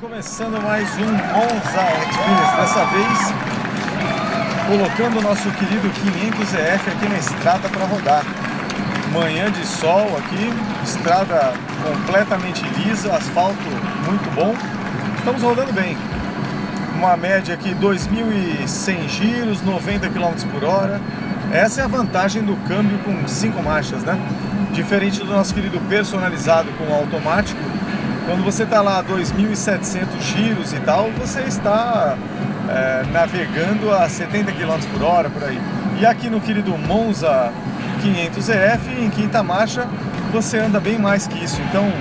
Começando mais um Monza Experience, dessa vez colocando o nosso querido 500EF aqui na estrada para rodar. Manhã de sol aqui, estrada completamente lisa, asfalto muito bom, estamos rodando bem. Uma média aqui 2.100 giros, 90 km por hora. Essa é a vantagem do câmbio com 5 marchas, né? Diferente do nosso querido personalizado com automático, quando você está lá a 2.700 giros e tal, você está navegando a 70 km por hora, por aí. E aqui no querido Monza 500EF, em quinta marcha, você anda bem mais que isso. Então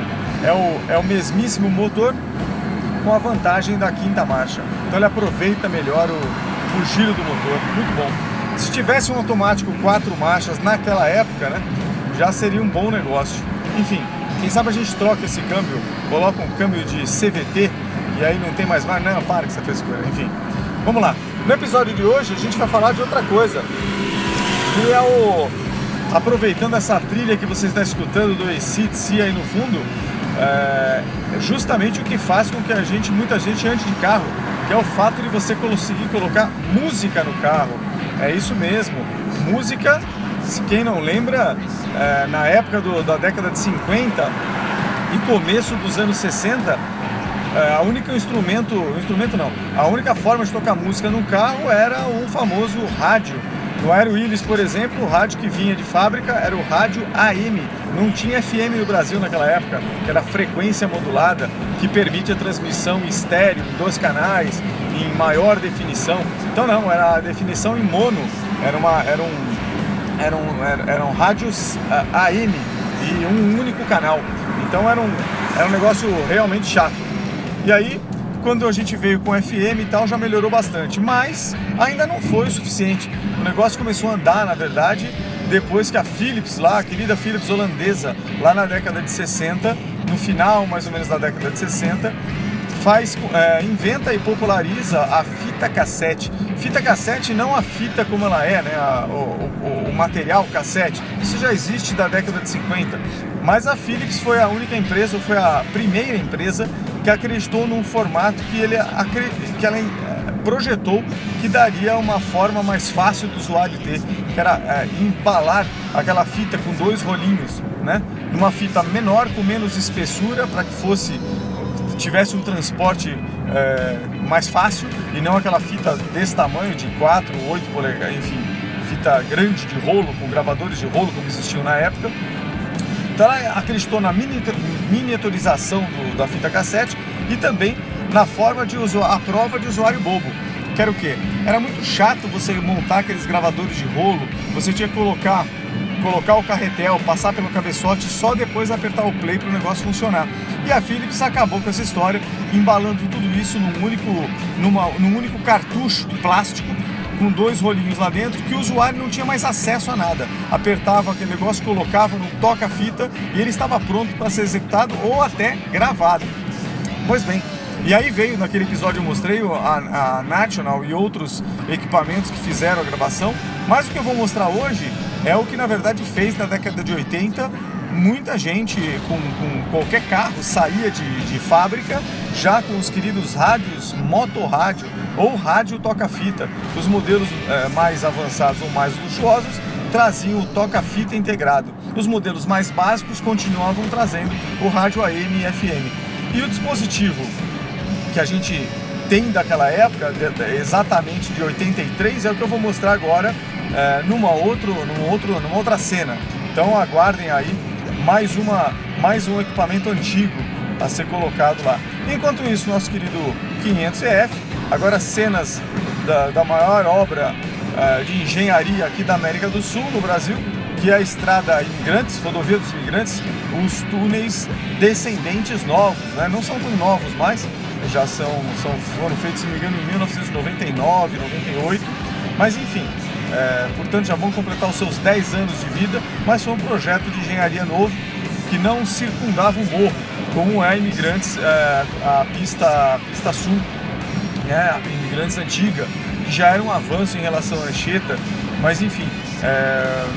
é o mesmíssimo motor com a vantagem da quinta marcha. Então ele aproveita melhor o giro do motor, muito bom. Se tivesse um automático 4 marchas naquela época, né, já seria um bom negócio. Enfim, quem sabe a gente troca esse câmbio, coloca um câmbio de CVT e aí não tem mais marcha. Não, para com essa frescura. Enfim, vamos lá. No episódio de hoje a gente vai falar de outra coisa, que é aproveitando essa trilha que você está escutando do AC/DC aí no fundo, é justamente o que faz com que muita gente ande de carro, que é o fato de você conseguir colocar música no carro. É isso mesmo, música. Quem não lembra, na época da década de 50 e começo dos anos 60, a única forma de tocar música no carro era o famoso rádio. No Aero Willis, por exemplo, o rádio que vinha de fábrica era o rádio AM. Não tinha FM no Brasil naquela época, que era a frequência modulada, que permite a transmissão estéreo em 2 canais, em maior definição. Então não, era a definição em mono, eram rádios AM e um único canal. Então era um negócio realmente chato. E aí, quando a gente veio com FM e tal, já melhorou bastante, mas ainda não foi o suficiente. O negócio começou a andar, na verdade, depois que a Philips, a querida Philips holandesa, lá na década de 60, no final mais ou menos da década de 60, inventa e populariza a fita cassete. Fita cassete, não a fita como ela é, né? O material cassete. Isso já existe da década de 50. Mas a Philips foi a única empresa, foi a primeira empresa que acreditou num formato que ela projetou que daria uma forma mais fácil do usuário ter, que era embalar aquela fita com 2 rolinhos, né? Numa fita menor, com menos espessura, para que tivesse um transporte mais fácil, e não aquela fita desse tamanho, de 4, 8 polegadas, enfim, fita grande de rolo, com gravadores de rolo como existiam na época. Então ela acreditou na miniaturização da fita cassete e também na forma a prova de usuário bobo. Que era o quê? Era muito chato você montar aqueles gravadores de rolo, você tinha que colocar o carretel, passar pelo cabeçote, só depois apertar o play para o negócio funcionar. E a Philips acabou com essa história, embalando tudo isso num único cartucho de plástico, com 2 rolinhos lá dentro, que o usuário não tinha mais acesso a nada. Apertava aquele negócio, colocava no toca-fita e ele estava pronto para ser executado ou até gravado. Pois bem, e aí veio, naquele episódio eu mostrei a National e outros equipamentos que fizeram a gravação, mas o que eu vou mostrar hoje é o que na verdade fez na década de 80. Muita gente com qualquer carro saía de fábrica já com os queridos rádios motorrádio ou rádio toca-fita. Os modelos mais avançados ou mais luxuosos traziam o toca-fita integrado. Os modelos mais básicos continuavam trazendo o rádio AM e FM. E o dispositivo que a gente tem daquela época, exatamente de 83, é o que eu vou mostrar agora numa outra cena. Então aguardem aí mais um equipamento antigo a ser colocado lá. Enquanto isso, nosso querido 500EF, agora cenas da maior obra de engenharia aqui da América do Sul, no Brasil, que é a Estrada Imigrantes, Rodovia dos Imigrantes, os túneis descendentes novos, né? Não são tão novos mais, já foram feitos, se não me engano, em 1999, 98, mas enfim, portanto já vão completar os seus 10 anos de vida, mas foi um projeto de engenharia novo que não circundava um morro, como é a Imigrantes, a pista sul, a Imigrantes antiga, que já era um avanço em relação à Anchieta, mas enfim,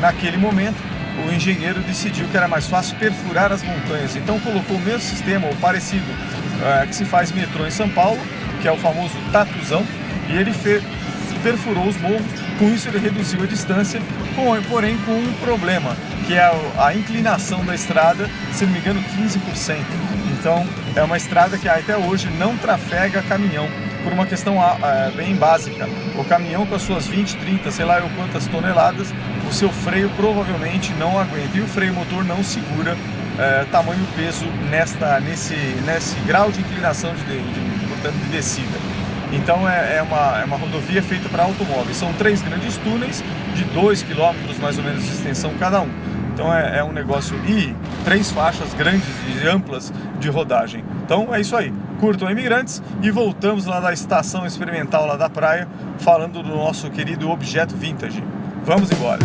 naquele momento o engenheiro decidiu que era mais fácil perfurar as montanhas, então colocou o mesmo sistema, ou parecido, que se faz metrô em São Paulo, que é o famoso Tatuzão, e ele perfurou os morros. Com isso ele reduziu a distância, porém com um problema, que é a inclinação da estrada, se não me engano 15%. Então é uma estrada que até hoje não trafega caminhão, por uma questão bem básica. O caminhão com as suas 20, 30, sei lá eu quantas toneladas, o seu freio provavelmente não aguenta, e o freio motor não segura tamanho peso nesse grau de inclinação portanto, de descida. Então é uma rodovia feita para automóveis. São 3 grandes túneis de 2 km mais ou menos de extensão cada um. Então é um negócio, e 3 faixas grandes e amplas de rodagem. Então é isso aí, curtam Imigrantes, e voltamos lá da estação experimental lá da praia, falando do nosso querido objeto vintage. Vamos embora!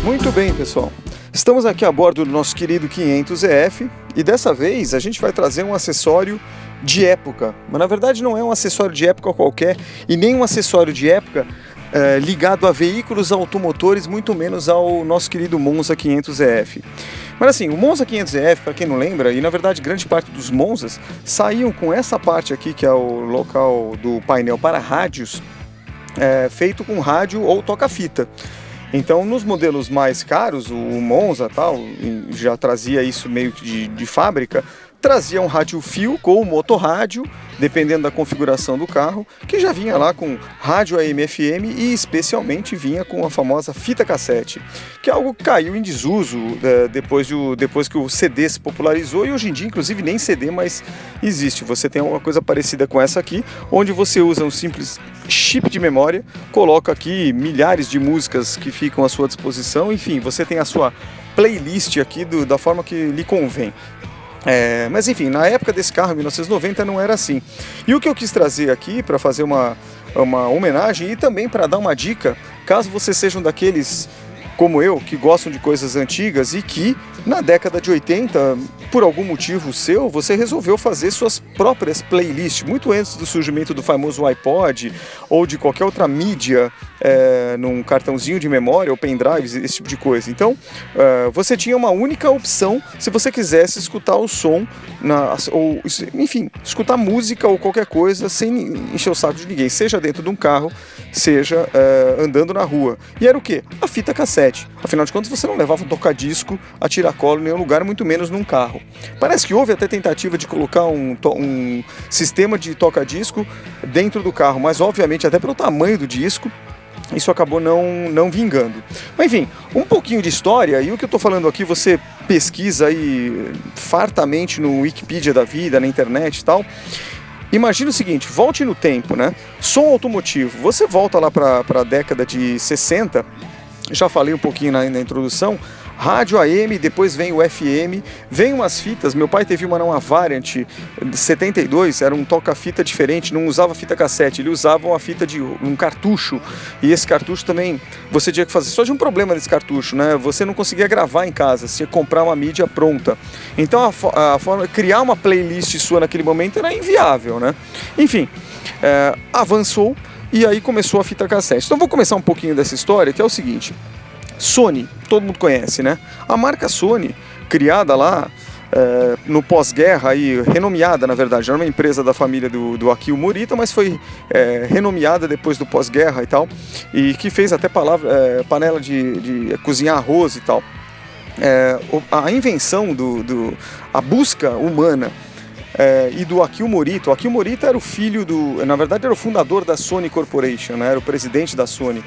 Muito bem, pessoal. Estamos aqui a bordo do nosso querido 500EF e dessa vez a gente vai trazer um acessório de época. Mas na verdade não é um acessório de época qualquer e nem um acessório de época ligado a veículos automotores, muito menos ao nosso querido Monza 500EF. Mas assim, o Monza 500EF, para quem não lembra, e na verdade grande parte dos Monzas saíam com essa parte aqui, que é o local do painel para rádios, feito com rádio ou toca-fita. Então, nos modelos mais caros, o Monza tal, já trazia isso meio que de fábrica, trazia um rádio fio com o motorrádio, dependendo da configuração do carro, que já vinha lá com rádio AM/FM e especialmente vinha com a famosa fita cassete, que é algo que caiu em desuso depois que o CD se popularizou, e hoje em dia inclusive nem CD mais existe. Você tem uma coisa parecida com essa aqui, onde você usa um simples chip de memória, coloca aqui milhares de músicas que ficam à sua disposição, enfim, você tem a sua playlist aqui da forma que lhe convém. Mas enfim, na época desse carro, em 1990, não era assim. E o que eu quis trazer aqui para fazer uma homenagem e também para dar uma dica, caso você seja um daqueles como eu, que gostam de coisas antigas e que na década de 80, por algum motivo seu, você resolveu fazer suas próprias playlists, muito antes do surgimento do famoso iPod ou de qualquer outra mídia num cartãozinho de memória ou pendrive, esse tipo de coisa. Então, você tinha uma única opção se você quisesse escutar o som, ou enfim, escutar música ou qualquer coisa sem encher o saco de ninguém, seja dentro de um carro, seja andando na rua. E era o quê? A fita cassete. Afinal de contas, você não levava um toca-disco a tiracolo em nenhum lugar, muito menos num carro. Parece que houve até tentativa de colocar um sistema de toca-disco dentro do carro, mas obviamente até pelo tamanho do disco, isso acabou não vingando. Mas enfim, um pouquinho de história, e o que eu estou falando aqui você pesquisa aí fartamente no Wikipedia da vida, na internet e tal. Imagina o seguinte, volte no tempo, né? Som automotivo, você volta lá para a década de 60, já falei um pouquinho na introdução, rádio AM, depois vem o FM, vem umas fitas, meu pai teve uma Variant 72, era um toca-fita diferente, não usava fita cassete, ele usava uma fita de um cartucho, e esse cartucho também, você tinha que fazer, só de um problema nesse cartucho, né? Você não conseguia gravar em casa, você tinha que comprar uma mídia pronta, então a forma de criar uma playlist sua naquele momento era inviável, né? Enfim, avançou, e aí começou a fita cassete. Então vou começar um pouquinho dessa história, que é o seguinte. Sony, todo mundo conhece, né? A marca Sony, criada lá no pós-guerra, aí, renomeada na verdade, era uma empresa da família do Akio Morita, mas foi renomeada depois do pós-guerra e tal, e que fez até panela de cozinhar arroz e tal. a invenção, a busca humana e do Akio Morita. O Akio Morita era o filho na verdade era o fundador da Sony Corporation, né? Era o presidente da Sony.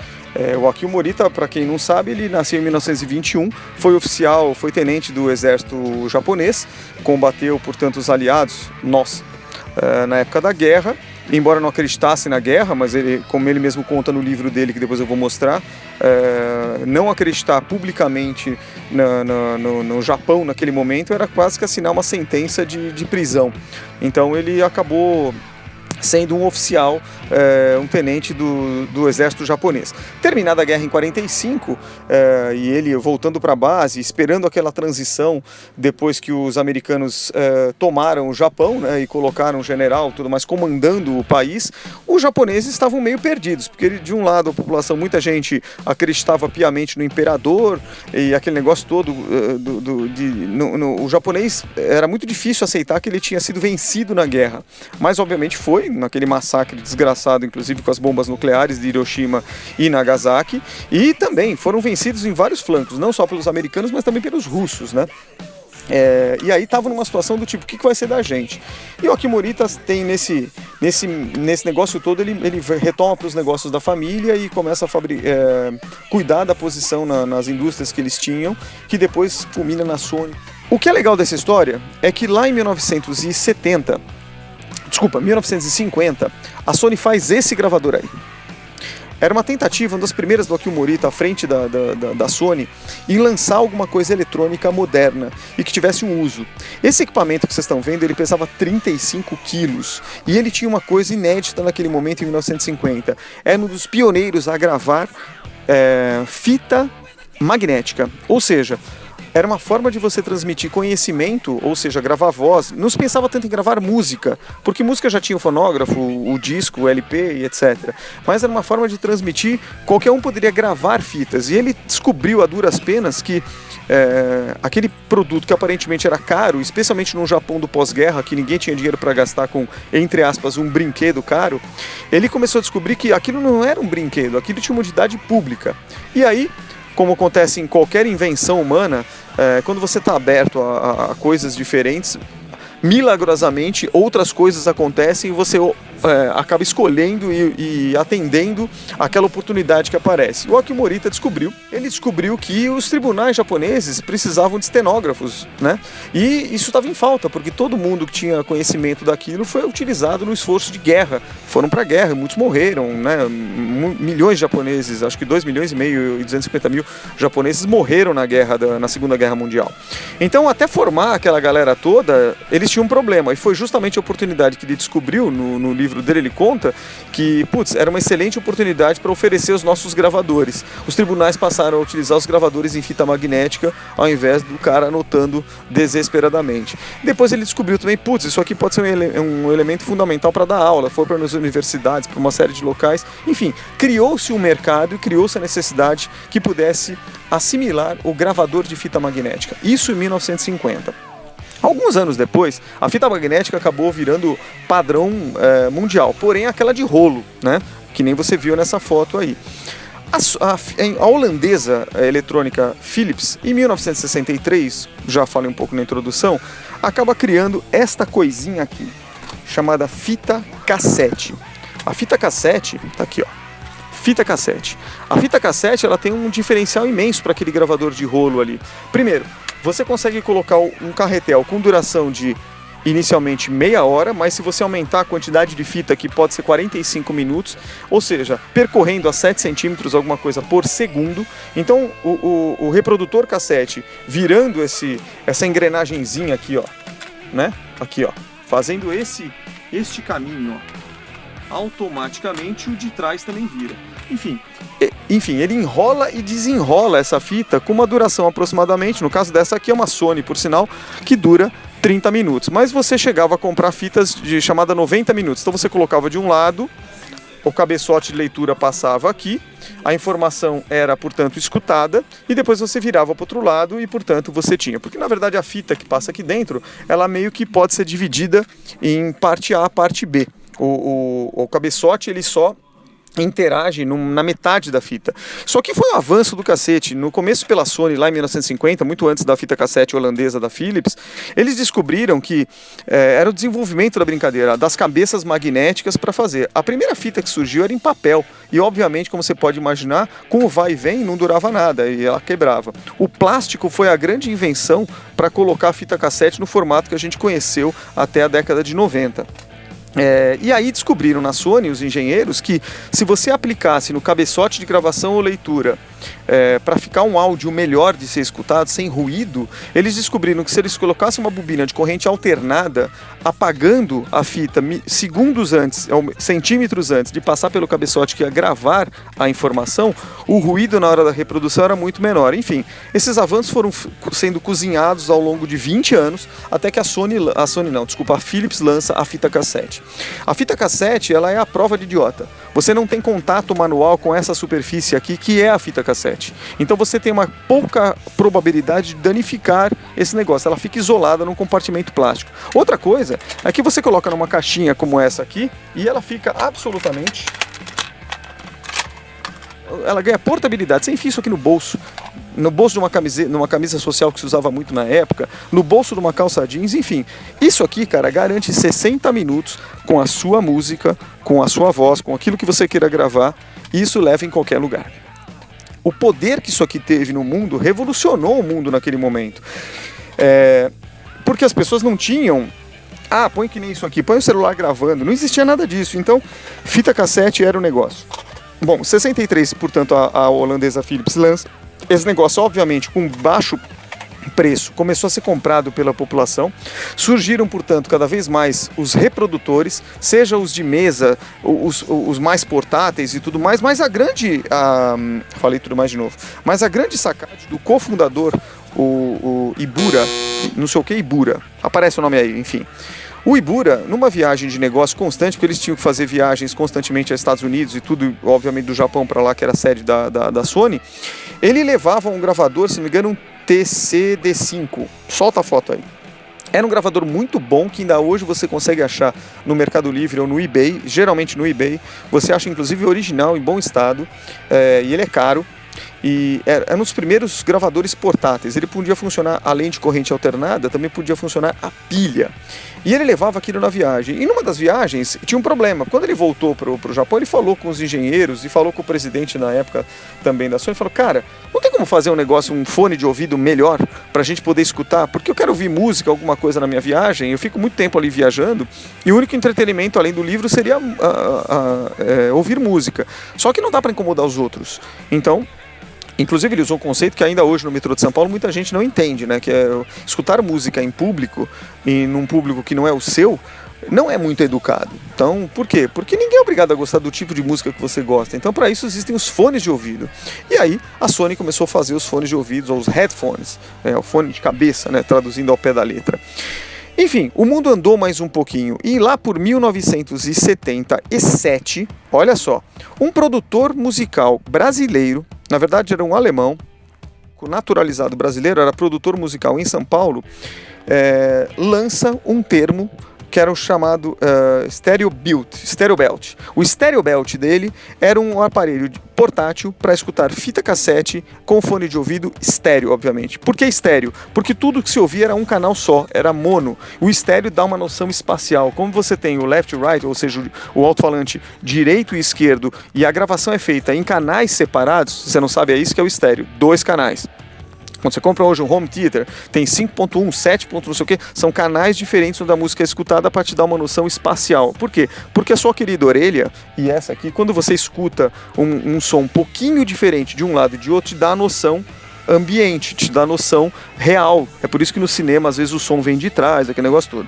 O Akio Morita, para quem não sabe, ele nasceu em 1921, foi oficial, foi tenente do exército japonês, combateu, portanto, os aliados, na época da guerra. Embora não acreditasse na guerra, mas ele, como ele mesmo conta no livro dele, que depois eu vou mostrar, não acreditar publicamente no Japão naquele momento era quase que assinar uma sentença de prisão. Então ele acabou sendo um oficial, um tenente do exército japonês. Terminada a guerra em 45, e ele voltando para a base, esperando aquela transição depois que os americanos tomaram o Japão, né, e colocaram um general, tudo mais, comandando o país, os japoneses estavam meio perdidos, porque de um lado a população, muita gente acreditava piamente no imperador, e aquele negócio todo, o japonês era muito difícil aceitar que ele tinha sido vencido na guerra, mas obviamente foi, naquele massacre desgraçado, inclusive com as bombas nucleares de Hiroshima e Nagasaki, e também foram vencidos em vários flancos, não só pelos americanos, mas também pelos russos, né? E aí estavam numa situação do tipo, o que vai ser da gente? E o Akio Morita tem nesse negócio todo, ele retoma para os negócios da família e começa a cuidar da posição nas indústrias que eles tinham, que depois culmina na Sony. O que é legal dessa história é que lá em 1950, a Sony faz esse gravador aí. Era uma tentativa, uma das primeiras do Akio Morita à frente da Sony, em lançar alguma coisa eletrônica moderna e que tivesse um uso. Esse equipamento que vocês estão vendo, ele pesava 35 quilos e ele tinha uma coisa inédita naquele momento, em 1950. Era um dos pioneiros a gravar fita magnética, ou seja, era uma forma de você transmitir conhecimento, ou seja, gravar voz. Não se pensava tanto em gravar música, porque música já tinha o fonógrafo, o disco, o LP e etc. Mas era uma forma de transmitir, qualquer um poderia gravar fitas. E ele descobriu a duras penas que aquele produto que aparentemente era caro, especialmente no Japão do pós-guerra, que ninguém tinha dinheiro para gastar com, entre aspas, um brinquedo caro, ele começou a descobrir que aquilo não era um brinquedo, aquilo tinha uma utilidade pública. E aí, como acontece em qualquer invenção humana, quando você está aberto a coisas diferentes, milagrosamente outras coisas acontecem e você acaba escolhendo e atendendo aquela oportunidade que aparece. O Akio Morita descobriu que os tribunais japoneses precisavam de estenógrafos, né? E isso estava em falta, porque todo mundo que tinha conhecimento daquilo foi utilizado no esforço de guerra. Foram para a guerra, muitos morreram, né? Milhões de japoneses, acho que 2,5 milhões e 250 mil japoneses morreram na Segunda Guerra Mundial. Então, até formar aquela galera toda, eles tinham um problema, e foi justamente a oportunidade que ele descobriu no livro dele. Ele conta que, era uma excelente oportunidade para oferecer os nossos gravadores. Os tribunais passaram a utilizar os gravadores em fita magnética ao invés do cara anotando desesperadamente. Depois ele descobriu também, isso aqui pode ser um elemento fundamental para dar aula, foi para as universidades, para uma série de locais. Enfim, criou-se um mercado e criou-se a necessidade que pudesse assimilar o gravador de fita magnética. Isso em 1950. Alguns anos depois, a fita magnética acabou virando padrão mundial, porém aquela de rolo, né? Que nem você viu nessa foto aí. A holandesa eletrônica Philips, em 1963, já falei um pouco na introdução, acaba criando esta coisinha aqui, chamada fita cassete. A fita cassete, tá aqui, ó. Fita cassete. A fita cassete, ela tem um diferencial imenso para aquele gravador de rolo ali. Primeiro, você consegue colocar um carretel com duração de inicialmente meia hora, mas se você aumentar a quantidade de fita, que pode ser 45 minutos, ou seja, percorrendo a 7 centímetros alguma coisa por segundo, então o reprodutor cassete virando essa engrenagenzinha aqui, ó, né? Aqui, ó, fazendo este caminho, ó, automaticamente o de trás também vira. Enfim, ele enrola e desenrola essa fita com uma duração aproximadamente, no caso dessa aqui é uma Sony, por sinal, que dura 30 minutos. Mas você chegava a comprar fitas de chamada 90 minutos. Então você colocava de um lado, o cabeçote de leitura passava aqui, a informação era, portanto, escutada, e depois você virava para o outro lado e, portanto, você tinha. Porque, na verdade, a fita que passa aqui dentro, ela meio que pode ser dividida em parte A, parte B. O cabeçote, ele só interage na metade da fita. Só que foi um avanço do cacete. No começo pela Sony, lá em 1950, muito antes da fita cassete holandesa da Philips, eles descobriram que era o desenvolvimento da brincadeira, das cabeças magnéticas para fazer. A primeira fita que surgiu era em papel, e obviamente, como você pode imaginar, com o vai e vem não durava nada, e ela quebrava. O plástico foi a grande invenção para colocar a fita cassete no formato que a gente conheceu até a década de 90. E aí descobriram na Sony, os engenheiros, que se você aplicasse no cabeçote de gravação ou leitura para ficar um áudio melhor de ser escutado, sem ruído, eles descobriram que se eles colocassem uma bobina de corrente alternada, apagando a fita segundos antes, centímetros antes de passar pelo cabeçote que ia gravar a informação, o ruído na hora da reprodução era muito menor. Enfim, esses avanços foram sendo cozinhados ao longo de 20 anos, até que a Philips lança a fita cassete. A fita cassete, ela é a prova de idiota. Você não tem contato manual com essa superfície aqui, que é a fita cassete. Então você tem uma pouca probabilidade de danificar esse negócio. Ela fica isolada num compartimento plástico. Outra coisa é que você coloca numa caixinha como essa aqui e ela fica absolutamente... Ela ganha portabilidade. Você enfia isso aqui no bolso de numa camisa social que se usava muito na época, no bolso de uma calça jeans, enfim. Isso aqui, cara, garante 60 minutos com a sua música, com a sua voz, com aquilo que você queira gravar, e isso leva em qualquer lugar. O poder que isso aqui teve no mundo revolucionou o mundo naquele momento. Porque as pessoas não tinham... põe que nem isso aqui, põe o celular gravando, não existia nada disso. Então, fita cassete era o negócio. Bom, 63, portanto, a holandesa Philips lança. Esse negócio, obviamente, com baixo preço, começou a ser comprado pela população. Surgiram, portanto, cada vez mais os reprodutores, seja os de mesa, os mais portáteis e tudo mais, mas falei tudo mais de novo, mas a grande sacada do cofundador, o Ibura, não sei o que Ibura, aparece o nome aí, enfim. O Ibura, numa viagem de negócio constante, porque eles tinham que fazer viagens constantemente aos Estados Unidos e tudo, obviamente, do Japão para lá, que era a sede da Sony, ele levava um gravador, se não me engano, um TC-D5. Solta a foto aí. Era um gravador muito bom, que ainda hoje você consegue achar no Mercado Livre ou no eBay, geralmente no eBay. Você acha, inclusive, original, em bom estado, e ele é caro. E era um dos primeiros gravadores portáteis. Ele podia funcionar, além de corrente alternada, também podia funcionar a pilha. E ele levava aquilo na viagem. E numa das viagens tinha um problema. Quando ele voltou para o Japão, ele falou com os engenheiros e falou com o presidente na época também da Sony. Falou, cara, não tem como fazer um fone de ouvido melhor para a gente poder escutar? Porque eu quero ouvir música, alguma coisa na minha viagem. Eu fico muito tempo ali viajando e o único entretenimento além do livro seria ouvir música. Só que não dá para incomodar os outros. Então... Inclusive ele usou um conceito que ainda hoje no metrô de São Paulo muita gente não entende, né? Que é escutar música em público, e num público que não é o seu, não é muito educado. Então, por quê? Porque ninguém é obrigado a gostar do tipo de música que você gosta. Então, para isso existem os fones de ouvido. E aí a Sony começou a fazer os fones de ouvido, ou os headphones, o fone de cabeça, né? Traduzindo ao pé da letra. Enfim, o mundo andou mais um pouquinho e lá por 1977, olha só, um produtor musical brasileiro, na verdade era um alemão, naturalizado brasileiro, era produtor musical em São Paulo, lança um termo que era o chamado Stereo Belt. O Stereo Belt dele era um aparelho portátil para escutar fita cassete com fone de ouvido estéreo, obviamente. Por que estéreo? Porque tudo que se ouvia era um canal só, era mono. O estéreo dá uma noção espacial. Como você tem o left e right, ou seja, o alto-falante direito e esquerdo, e a gravação é feita em canais separados, você não sabe, é isso que é o estéreo, 2 canais. Quando você compra hoje um home theater, tem 5.1, 7. Não sei o que, são canais diferentes onde a música é escutada para te dar uma noção espacial. Por quê? Porque a sua querida orelha, e essa aqui, quando você escuta um som um pouquinho diferente de um lado e de outro, te dá a noção ambiente, te dá a noção real. É por isso que no cinema, às vezes, o som vem de trás, aquele negócio todo.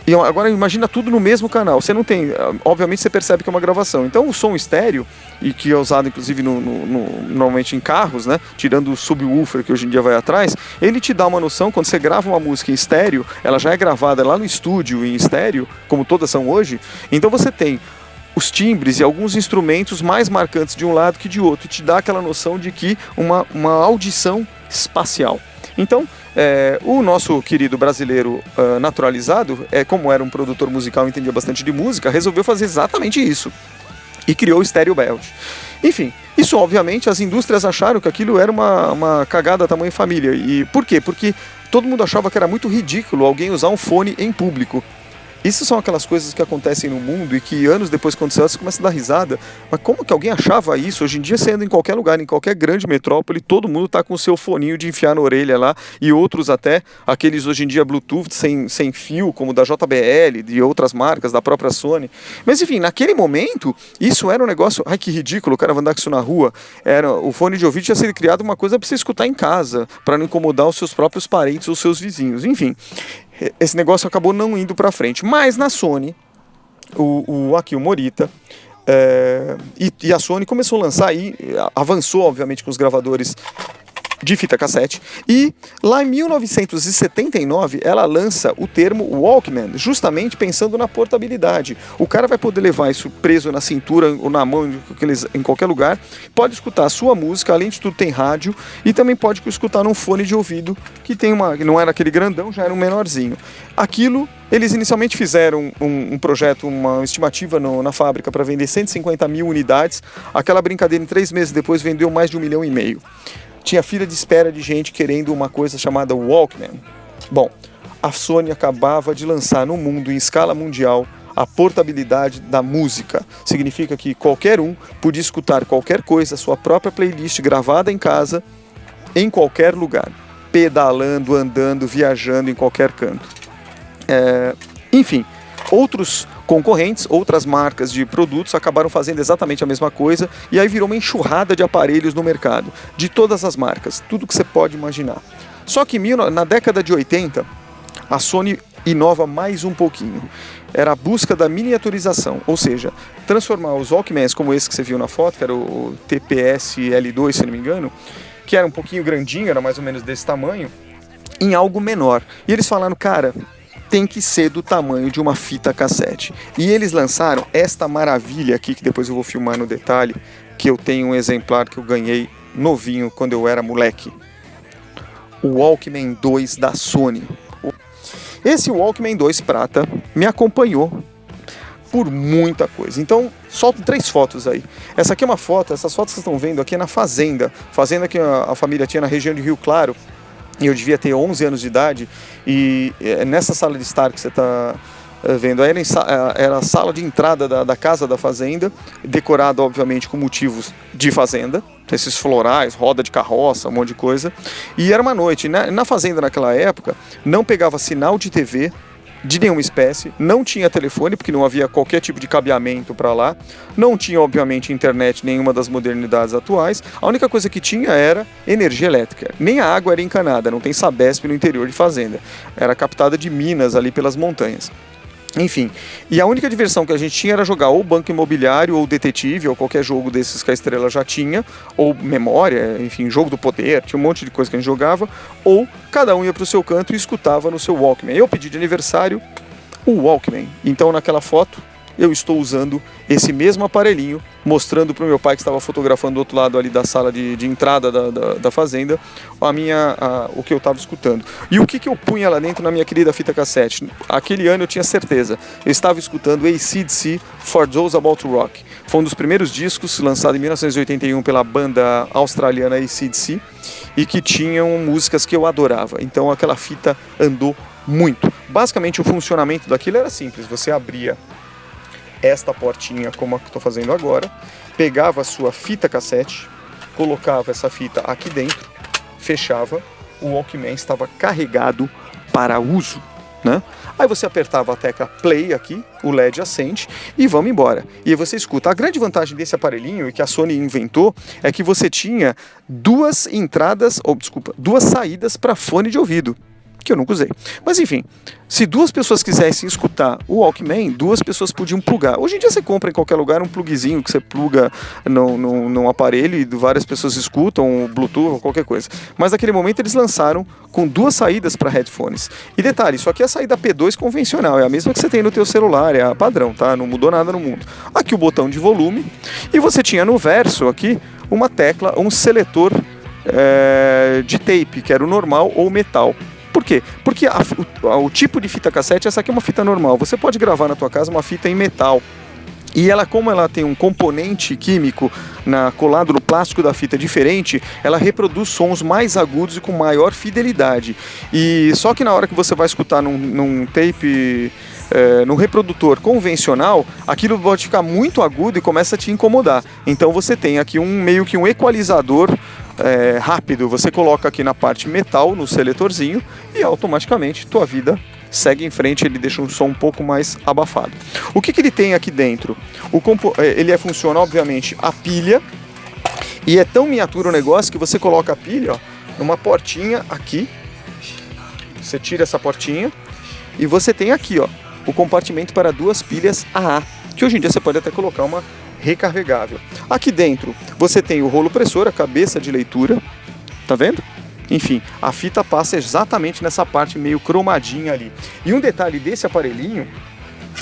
E agora imagina tudo no mesmo canal. Você não tem, obviamente você percebe que é uma gravação. Então o som estéreo, e que é usado inclusive normalmente em carros, né? Tirando o subwoofer que hoje em dia vai atrás, ele te dá uma noção, quando você grava uma música em estéreo, ela já é gravada lá no estúdio em estéreo, como todas são hoje, então você tem os timbres e alguns instrumentos mais marcantes de um lado que de outro, e te dá aquela noção de que uma audição espacial. Então, o nosso querido brasileiro naturalizado, como era um produtor musical e entendia bastante de música, resolveu fazer exatamente isso. e criou o Stereo Belt. Enfim, isso obviamente as indústrias acharam que aquilo era uma cagada tamanho família. E por quê? Porque todo mundo achava que era muito ridículo alguém usar um fone em público. Isso são aquelas coisas que acontecem no mundo e que anos depois, quando você começa a dar risada. Mas como que alguém achava isso? Hoje em dia, você anda em qualquer lugar, em qualquer grande metrópole, todo mundo tá com o seu foninho de enfiar na orelha lá, e outros até, aqueles hoje em dia Bluetooth sem fio, como da JBL, de outras marcas, da própria Sony. Mas enfim, naquele momento, isso era um negócio, ai que ridículo, o cara vai andar com isso na rua. O fone de ouvido tinha sido criado uma coisa para você escutar em casa, para não incomodar os seus próprios parentes ou seus vizinhos. Enfim, esse negócio acabou não indo para frente. Mas na Sony, o Akio Morita e a Sony começou a lançar aí, avançou obviamente com os gravadores de fita cassete, e lá em 1979 ela lança o termo Walkman, justamente pensando na portabilidade. O cara vai poder levar isso preso na cintura ou na mão em qualquer lugar, pode escutar a sua música, além de tudo tem rádio, e também pode escutar num fone de ouvido que tem não era aquele grandão, já era um menorzinho. Aquilo, eles inicialmente fizeram um projeto, uma estimativa na fábrica para vender 150 mil unidades. Aquela brincadeira, em 3 meses depois, vendeu mais de 1,5 milhão. Tinha fila de espera de gente querendo uma coisa chamada Walkman. Bom, a Sony acabava de lançar no mundo, em escala mundial, a portabilidade da música. Significa que qualquer um podia escutar qualquer coisa, sua própria playlist gravada em casa, em qualquer lugar. Pedalando, andando, viajando em qualquer canto. Enfim, outros concorrentes, outras marcas de produtos acabaram fazendo exatamente a mesma coisa, e aí virou uma enxurrada de aparelhos no mercado, de todas as marcas, tudo que você pode imaginar. Só que na década de 80, a Sony inova mais um pouquinho. Era a busca da miniaturização, ou seja, transformar os Walkmans como esse que você viu na foto, que era o TPS L2, se não me engano, que era um pouquinho grandinho, era mais ou menos desse tamanho, em algo menor. E eles falaram, cara, tem que ser do tamanho de uma fita cassete. E eles lançaram esta maravilha aqui, que depois eu vou filmar no detalhe, que eu tenho um exemplar que eu ganhei novinho quando eu era moleque. O Walkman 2 da Sony. Esse Walkman 2 prata me acompanhou por muita coisa. Então, solto 3 fotos aí. Essa aqui é uma foto, essas fotos que vocês estão vendo aqui é na fazenda. Fazenda que a família tinha na região de Rio Claro. E eu devia ter 11 anos de idade, e nessa sala de estar que você está vendo, era a sala de entrada da casa da fazenda, decorada obviamente com motivos de fazenda, esses florais, roda de carroça, um monte de coisa, e era uma noite. Na fazenda naquela época não pegava sinal de TV de nenhuma espécie, não tinha telefone, porque não havia qualquer tipo de cabeamento para lá, não tinha obviamente internet, nenhuma das modernidades atuais. A única coisa que tinha era energia elétrica, nem a água era encanada, não tem Sabesp no interior de fazenda, era captada de minas ali pelas montanhas. Enfim, e a única diversão que a gente tinha era jogar ou Banco Imobiliário, ou Detetive, ou qualquer jogo desses que a Estrela já tinha, ou Memória, enfim, Jogo do Poder, tinha um monte de coisa que a gente jogava, ou cada um ia para o seu canto e escutava no seu Walkman. Eu pedi de aniversário o Walkman, então naquela foto eu estou usando esse mesmo aparelhinho, mostrando para o meu pai, que estava fotografando do outro lado ali da sala de entrada da fazenda, o que eu estava escutando. E o que eu punha lá dentro na minha querida fita cassete? Aquele ano eu tinha certeza, eu estava escutando AC/DC, For Those About to Rock. Foi um dos primeiros discos, lançado em 1981 pela banda australiana AC/DC, e que tinham músicas que eu adorava. Então aquela fita andou muito. Basicamente o funcionamento daquilo era simples, você abria esta portinha, como a que estou fazendo agora, pegava a sua fita cassete, colocava essa fita aqui dentro, fechava, o Walkman estava carregado para uso, né? Aí você apertava a tecla play aqui, o LED acende e vamos embora. E aí você escuta. A grande vantagem desse aparelhinho, e que a Sony inventou, é que você tinha duas saídas para fone de ouvido, que eu nunca usei. Mas enfim, se 2 pessoas quisessem escutar o Walkman, 2 pessoas podiam plugar. Hoje em dia você compra em qualquer lugar um plugzinho que você pluga no aparelho e várias pessoas escutam, o Bluetooth ou qualquer coisa. Mas naquele momento eles lançaram com 2 saídas para headphones. E detalhe, isso aqui é a saída P2 convencional, é a mesma que você tem no teu celular, é a padrão, tá? Não mudou nada no mundo. Aqui o botão de volume, e você tinha no verso aqui uma tecla, um seletor de tape, que era o normal ou metal. Por quê? Porque o tipo de fita cassete, essa aqui é uma fita normal. Você pode gravar na tua casa uma fita em metal. E ela, como ela tem um componente químico colado no plástico da fita diferente, ela reproduz sons mais agudos e com maior fidelidade. E só que na hora que você vai escutar num tape, num reprodutor convencional, aquilo pode ficar muito agudo e começa a te incomodar. Então você tem aqui meio que um equalizador rápido. Você coloca aqui na parte metal, no seletorzinho, e automaticamente tua vida segue em frente, ele deixa um som um pouco mais abafado. O que ele tem aqui dentro? Ele funciona, obviamente, a pilha, e é tão miniatura o negócio que você coloca a pilha, ó, numa portinha aqui, você tira essa portinha, e você tem aqui, ó, o compartimento para 2 pilhas AA, que hoje em dia você pode até colocar uma recarregável. Aqui dentro você tem o rolo pressor, a cabeça de leitura, tá vendo? Enfim, a fita passa exatamente nessa parte meio cromadinha ali. E um detalhe desse aparelhinho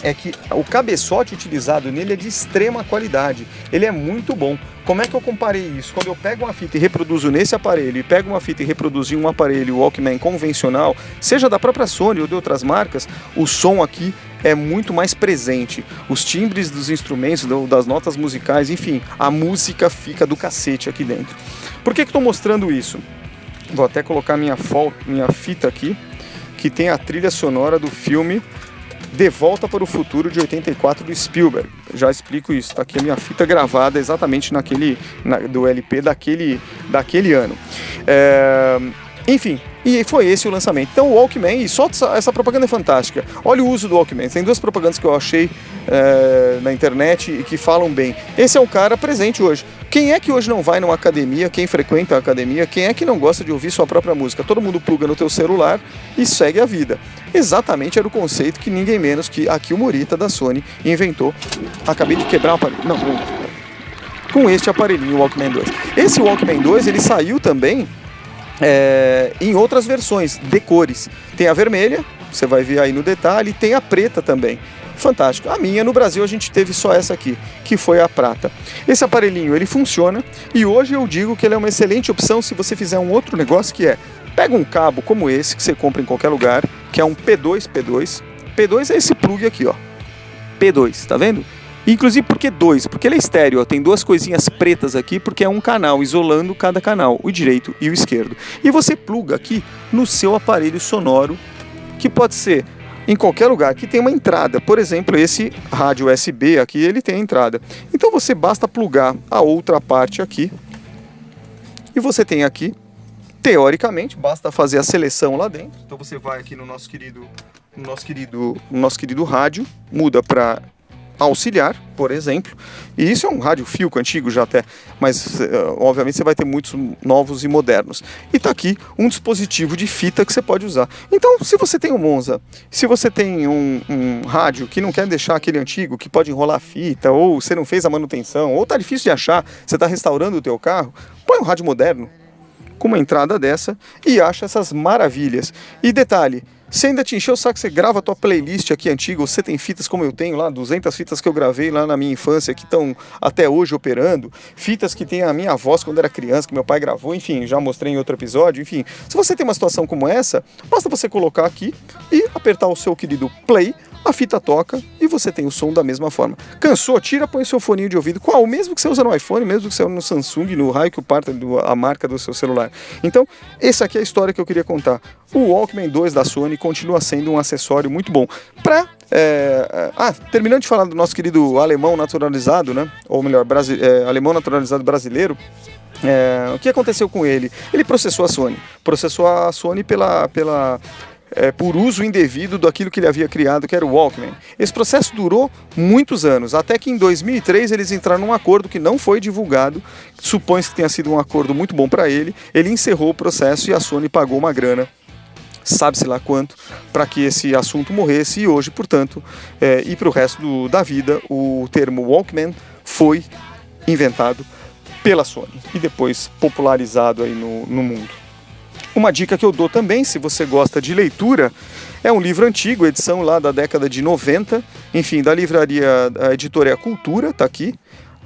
é que o cabeçote utilizado nele é de extrema qualidade. Ele é muito bom. Como é que eu comparei isso? Quando eu pego uma fita e reproduzo nesse aparelho, e pego uma fita e reproduzo em um aparelho Walkman convencional, seja da própria Sony ou de outras marcas, o som aqui é muito mais presente. Os timbres dos instrumentos, das notas musicais, enfim, a música fica do cacete aqui dentro. Por que eu estou mostrando isso? Vou até colocar minha fita aqui, que tem a trilha sonora do filme De Volta para o Futuro, de 84, do Spielberg. Já explico isso, está aqui a minha fita gravada exatamente do LP daquele ano. Enfim, e foi esse o lançamento. Então o Walkman, e só essa propaganda é fantástica. Olha o uso do Walkman. Tem 2 propagandas que eu achei na internet e que falam bem. Esse é um cara presente hoje. Quem é que hoje não vai numa academia, quem frequenta a academia, quem é que não gosta de ouvir sua própria música? Todo mundo pluga no teu celular e segue a vida. Exatamente era o conceito que ninguém menos que Akio Morita da Sony inventou. Acabei de quebrar o aparelho. Não, com este aparelhinho, o Walkman 2. Esse Walkman 2, ele saiu também em outras versões de cores. Tem a vermelha, você vai ver aí no detalhe, tem a preta também. Fantástico. A minha, no Brasil, a gente teve só essa aqui, que foi a prata. Esse aparelhinho, ele funciona, e hoje eu digo que ele é uma excelente opção se você fizer um outro negócio, que pega um cabo como esse, que você compra em qualquer lugar, que é um P2. P2 é esse plug aqui, ó. P2, tá vendo? Inclusive, por que 2? Porque ele é estéreo, ó, tem 2 coisinhas pretas aqui, porque é um canal, isolando cada canal, o direito e o esquerdo. E você pluga aqui no seu aparelho sonoro, que pode ser em qualquer lugar que tem uma entrada. Por exemplo, esse rádio USB aqui, ele tem a entrada. Então você basta plugar a outra parte aqui, e você tem aqui, teoricamente, basta fazer a seleção lá dentro. Então você vai aqui no nosso querido rádio, muda para auxiliar, por exemplo, e isso é um rádio Philco antigo já até, mas obviamente você vai ter muitos novos e modernos. E tá aqui um dispositivo de fita que você pode usar. Então, se você tem um Monza, se você tem um rádio que não quer deixar aquele antigo, que pode enrolar fita, ou você não fez a manutenção, ou tá difícil de achar, você tá restaurando o teu carro, põe um rádio moderno com uma entrada dessa e acha essas maravilhas. E detalhe, se ainda te encheu o saco, você grava a tua playlist aqui antiga, ou você tem fitas como eu tenho lá, 200 fitas que eu gravei lá na minha infância, que estão até hoje operando, fitas que tem a minha voz quando era criança, que meu pai gravou, enfim, já mostrei em outro episódio, enfim. Se você tem uma situação como essa, basta você colocar aqui e apertar o seu querido play, a fita toca e você tem o som da mesma forma. Cansou? Tira, põe o seu foninho de ouvido. Qual? O mesmo que você usa no iPhone, mesmo que você usa no Samsung, no raio que parta a marca do seu celular. Então, essa aqui é a história que eu queria contar. O Walkman 2 da Sony continua sendo um acessório muito bom. Terminando de falar do nosso querido alemão naturalizado, né? Ou melhor, alemão naturalizado brasileiro. O que aconteceu com ele? Ele processou a Sony. Por uso indevido daquilo que ele havia criado, que era o Walkman. Esse processo durou muitos anos, até que em 2003 eles entraram num acordo que não foi divulgado, supõe-se que tenha sido um acordo muito bom para ele encerrou o processo e a Sony pagou uma grana, sabe-se lá quanto, para que esse assunto morresse, e hoje, portanto, e para o resto da vida, o termo Walkman foi inventado pela Sony e depois popularizado aí no mundo. Uma dica que eu dou também, se você gosta de leitura, é um livro antigo, edição lá da década de 90, enfim, da livraria, a editora é a Cultura, tá aqui.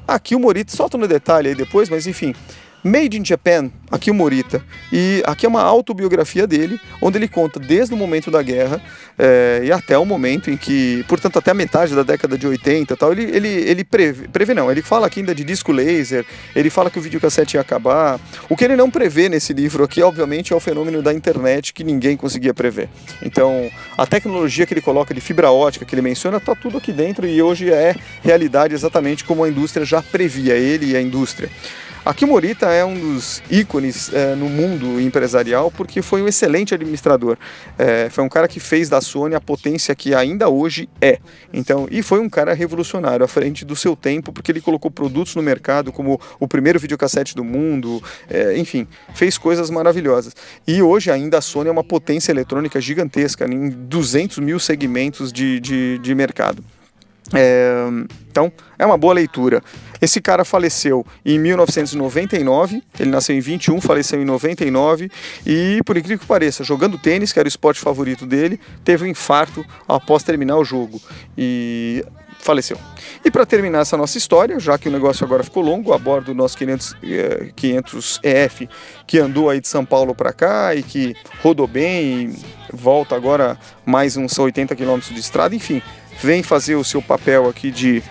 Aqui o Morita, solta no detalhe aí depois, mas enfim, Made in Japan, Akio Morita. E aqui é uma autobiografia dele, onde ele conta desde o momento da guerra e até o momento em que, portanto, até a metade da década de 80 e tal, ele prevê não, ele fala aqui ainda de disco laser, ele fala que o videocassete ia acabar. O que ele não prevê nesse livro aqui, obviamente, é o fenômeno da internet que ninguém conseguia prever. Então, a tecnologia que ele coloca de fibra ótica, que ele menciona, está tudo aqui dentro e hoje é realidade exatamente como a indústria já previa, ele e a indústria. Akio Morita é um dos ícones no mundo empresarial porque foi um excelente administrador. Foi um cara que fez da Sony a potência que ainda hoje é. Então, e foi um cara revolucionário à frente do seu tempo, porque ele colocou produtos no mercado como o primeiro videocassete do mundo, enfim, fez coisas maravilhosas. E hoje ainda a Sony é uma potência eletrônica gigantesca em 200 mil segmentos de mercado. Então, é uma boa leitura. Esse cara faleceu em 1999, ele nasceu em 21, faleceu em 99 e, por incrível que pareça, jogando tênis, que era o esporte favorito dele, teve um infarto após terminar o jogo e faleceu. E para terminar essa nossa história, já que o negócio agora ficou longo, a bordo do nosso 500 EF, que andou aí de São Paulo para cá e que rodou bem e volta agora mais uns 80 km de estrada, enfim, vem fazer o seu papel aqui de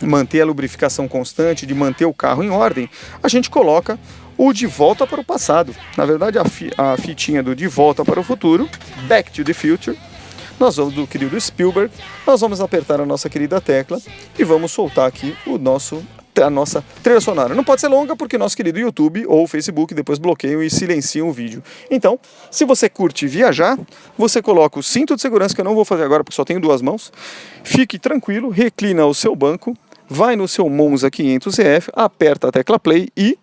manter a lubrificação constante, de manter o carro em ordem, a gente coloca o De Volta para o Passado. Na verdade, a fitinha do De Volta para o Futuro, Back to the Future, nós vamos do querido Spielberg, nós vamos apertar a nossa querida tecla e vamos soltar aqui a nossa trilha sonora. Não pode ser longa porque nosso querido YouTube ou Facebook depois bloqueiam e silenciam o vídeo. Então, se você curte viajar, você coloca o cinto de segurança, que eu não vou fazer agora porque só tenho 2 mãos. Fique tranquilo, reclina o seu banco, vai no seu Monza 500EF, aperta a tecla play e...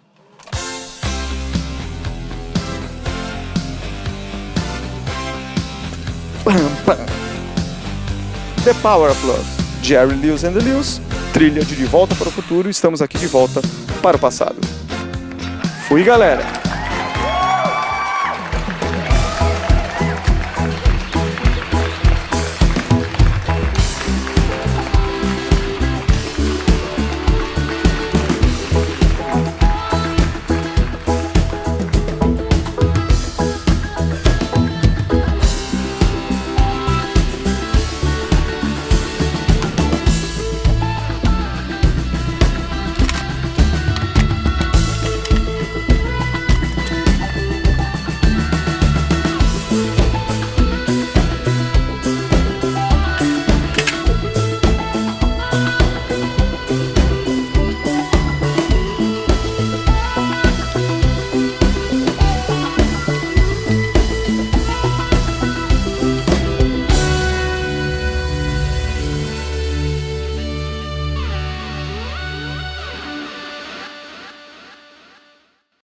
The Power of Love, Jerry Lewis and the Lewis, trilha de Volta para o Futuro, estamos aqui de volta para o passado. Fui, galera!